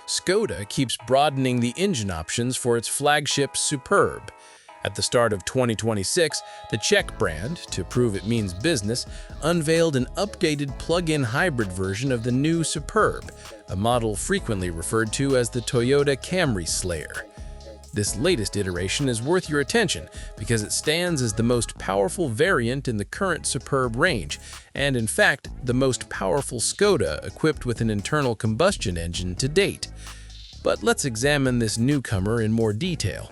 Skoda keeps broadening the engine options for its flagship Superb. At the start of 2026, the Czech brand, to prove it means business, unveiled an updated plug-in hybrid version of the new Superb, a model frequently referred to as the Toyota Camry Slayer. This latest iteration is worth your attention because it stands as the most powerful variant in the current Superb range, and in fact, the most powerful Skoda equipped with an internal combustion engine to date. But let's examine this newcomer in more detail.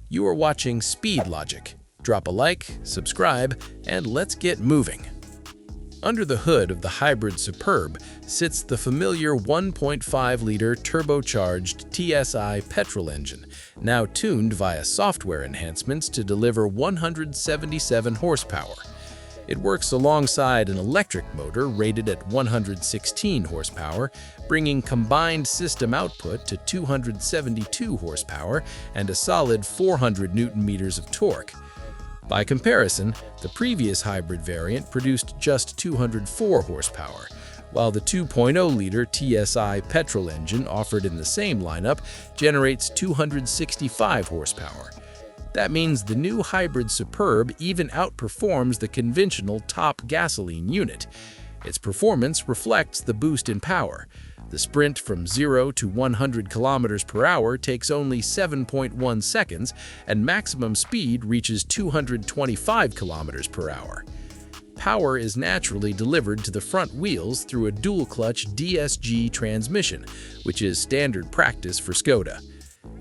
You are watching Speed Logic. Drop a like, subscribe, and let's get moving. Under the hood of the hybrid Superb sits the familiar 1.5-liter turbocharged TSI petrol engine, now tuned via software enhancements to deliver 177 horsepower. It works alongside an electric motor rated at 116 horsepower, bringing combined system output to 272 horsepower and a solid 400 Newton-meters of torque. By comparison, the previous hybrid variant produced just 204 horsepower, while the 2.0-liter TSI petrol engine offered in the same lineup generates 265 horsepower. That means the new hybrid Superb even outperforms the conventional top gasoline unit. Its performance reflects the boost in power. The sprint from 0 to 100 km per hour takes only 7.1 seconds, and maximum speed reaches 225 km per hour. Power is naturally delivered to the front wheels through a dual-clutch DSG transmission, which is standard practice for Skoda.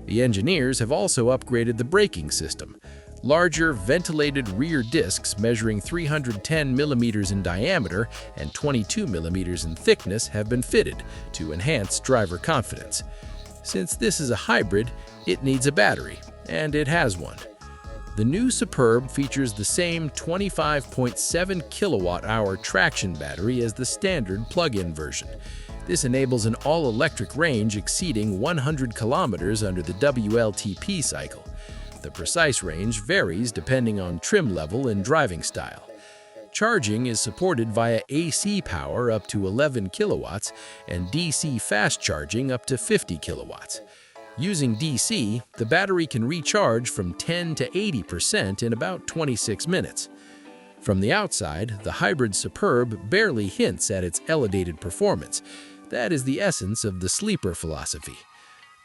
The engineers have also upgraded the braking system. Larger, ventilated rear discs measuring 310 mm in diameter and 22 mm in thickness have been fitted to enhance driver confidence. Since this is a hybrid, it needs a battery, and it has one. The new Superb features the same 25.7 kWh traction battery as the standard plug-in version. This enables an all-electric range exceeding 100 km under the WLTP cycle. The precise range varies depending on trim level and driving style. Charging is supported via AC power up to 11 kilowatts and DC fast charging up to 50 kilowatts. Using DC, the battery can recharge from 10 to 80% in about 26 minutes. From the outside, the hybrid Superb barely hints at its elevated performance. That is the essence of the sleeper philosophy.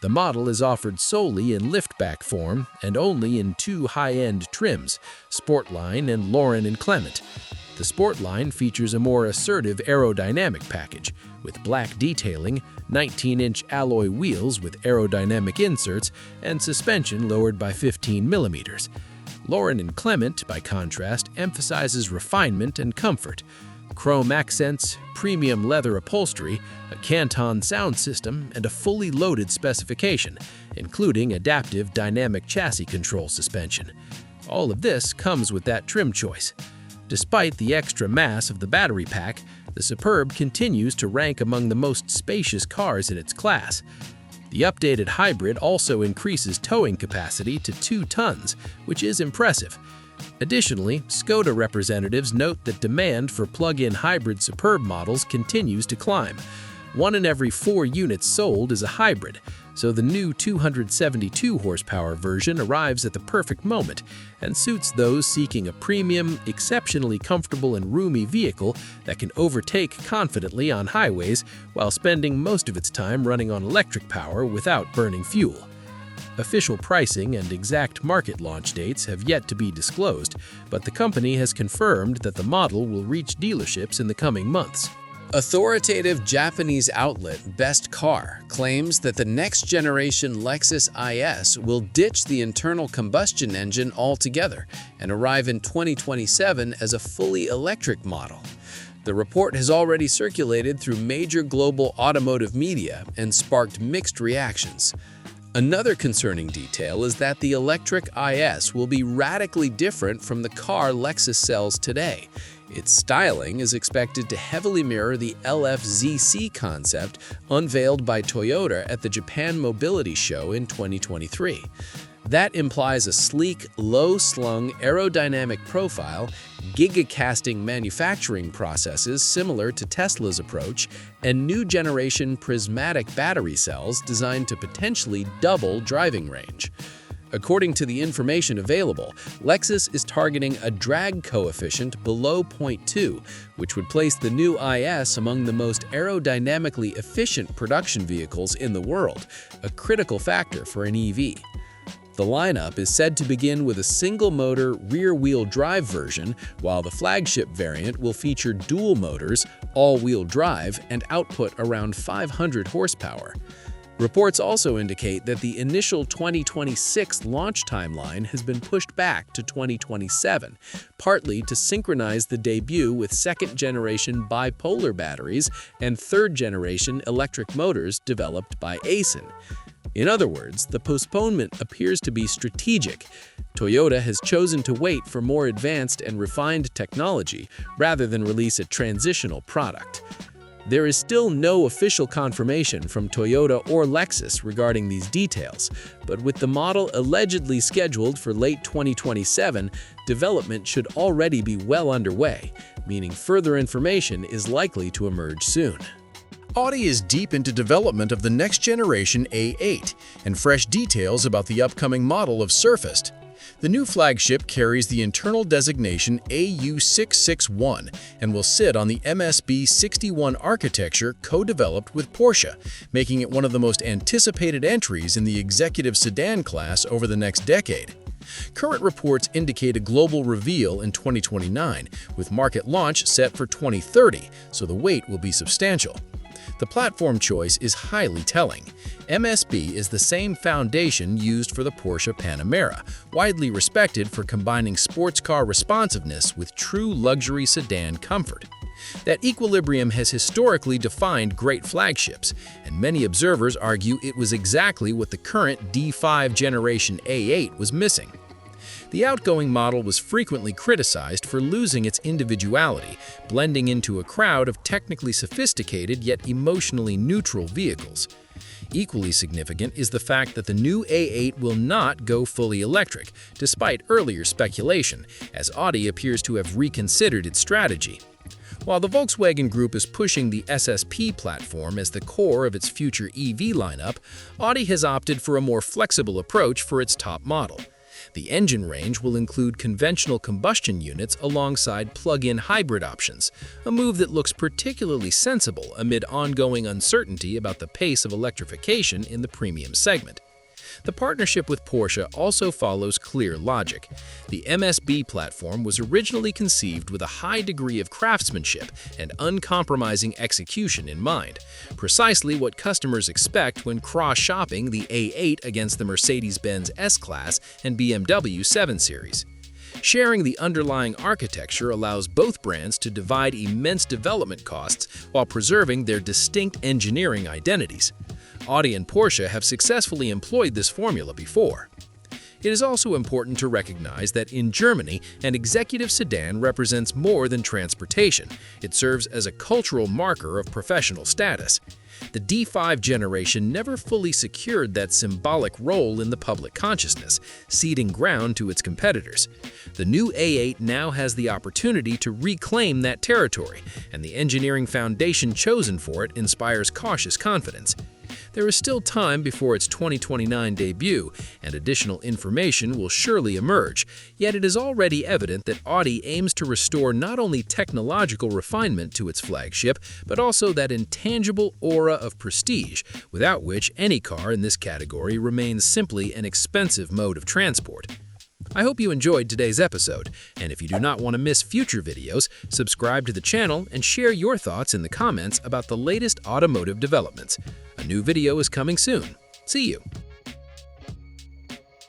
The model is offered solely in liftback form and only in two high-end trims, Sportline and Lauren and Clement. The Sportline features a more assertive aerodynamic package, with black detailing, 19-inch alloy wheels with aerodynamic inserts, and suspension lowered by 15 mm. Lauren and Clement, by contrast, emphasizes refinement and comfort. Chrome accents, premium leather upholstery, a Canton sound system, and a fully loaded specification, including adaptive dynamic chassis control suspension. All of this comes with that trim choice. Despite the extra mass of the battery pack, the Superb continues to rank among the most spacious cars in its class. The updated hybrid also increases towing capacity to 2 tons, which is impressive. Additionally, Skoda representatives note that demand for plug-in hybrid Superb models continues to climb. 1 in every 4 units sold is a hybrid, so the new 272 horsepower version arrives at the perfect moment and suits those seeking a premium, exceptionally comfortable and roomy vehicle that can overtake confidently on highways while spending most of its time running on electric power without burning fuel. Official pricing and exact market launch dates have yet to be disclosed, but the company has confirmed that the model will reach dealerships in the coming months. Authoritative Japanese outlet Best Car claims that the next-generation Lexus IS will ditch the internal combustion engine altogether and arrive in 2027 as a fully electric model. The report has already circulated through major global automotive media and sparked mixed reactions. Another concerning detail is that the electric IS will be radically different from the car Lexus sells today. Its styling is expected to heavily mirror the LFZC concept unveiled by Toyota at the Japan Mobility Show in 2023. That implies a sleek, low-slung aerodynamic profile, gigacasting manufacturing processes similar to Tesla's approach, and new-generation prismatic battery cells designed to potentially double driving range. According to the information available, Lexus is targeting a drag coefficient below 0.2, which would place the new IS among the most aerodynamically efficient production vehicles in the world, a critical factor for an EV. The lineup is said to begin with a single-motor rear-wheel drive version, while the flagship variant will feature dual motors, all-wheel drive, and output around 500 horsepower. Reports also indicate that the initial 2026 launch timeline has been pushed back to 2027, partly to synchronize the debut with second-generation bipolar batteries and third-generation electric motors developed by Aisin. In other words, the postponement appears to be strategic. Toyota has chosen to wait for more advanced and refined technology rather than release a transitional product. There is still no official confirmation from Toyota or Lexus regarding these details, but with the model allegedly scheduled for late 2027, development should already be well underway, meaning further information is likely to emerge soon. Audi is deep into development of the next-generation A8, and fresh details about the upcoming model have surfaced. The new flagship carries the internal designation AU661 and will sit on the MSB 61 architecture co-developed with Porsche, making it one of the most anticipated entries in the executive sedan class over the next decade. Current reports indicate a global reveal in 2029, with market launch set for 2030, so the wait will be substantial. The platform choice is highly telling. MSB is the same foundation used for the Porsche Panamera, widely respected for combining sports car responsiveness with true luxury sedan comfort. That equilibrium has historically defined great flagships, and many observers argue it was exactly what the current D5 generation A8 was missing. The outgoing model was frequently criticized for losing its individuality, blending into a crowd of technically sophisticated yet emotionally neutral vehicles. Equally significant is the fact that the new A8 will not go fully electric, despite earlier speculation, as Audi appears to have reconsidered its strategy. While the Volkswagen Group is pushing the SSP platform as the core of its future EV lineup, Audi has opted for a more flexible approach for its top model. The engine range will include conventional combustion units alongside plug-in hybrid options, a move that looks particularly sensible amid ongoing uncertainty about the pace of electrification in the premium segment. The partnership with Porsche also follows clear logic. The MSB platform was originally conceived with a high degree of craftsmanship and uncompromising execution in mind, precisely what customers expect when cross-shopping the A8 against the Mercedes-Benz S-Class and BMW 7 Series. Sharing the underlying architecture allows both brands to divide immense development costs while preserving their distinct engineering identities. Audi and Porsche have successfully employed this formula before. It is also important to recognize that in Germany, an executive sedan represents more than transportation. It serves as a cultural marker of professional status. The D5 generation never fully secured that symbolic role in the public consciousness, ceding ground to its competitors. The new A8 now has the opportunity to reclaim that territory, and the engineering foundation chosen for it inspires cautious confidence. There is still time before its 2029 debut, and additional information will surely emerge, yet it is already evident that Audi aims to restore not only technological refinement to its flagship, but also that intangible aura of prestige, without which any car in this category remains simply an expensive mode of transport. I hope you enjoyed today's episode, and if you do not want to miss future videos, subscribe to the channel and share your thoughts in the comments about the latest automotive developments. A new video is coming soon. See you!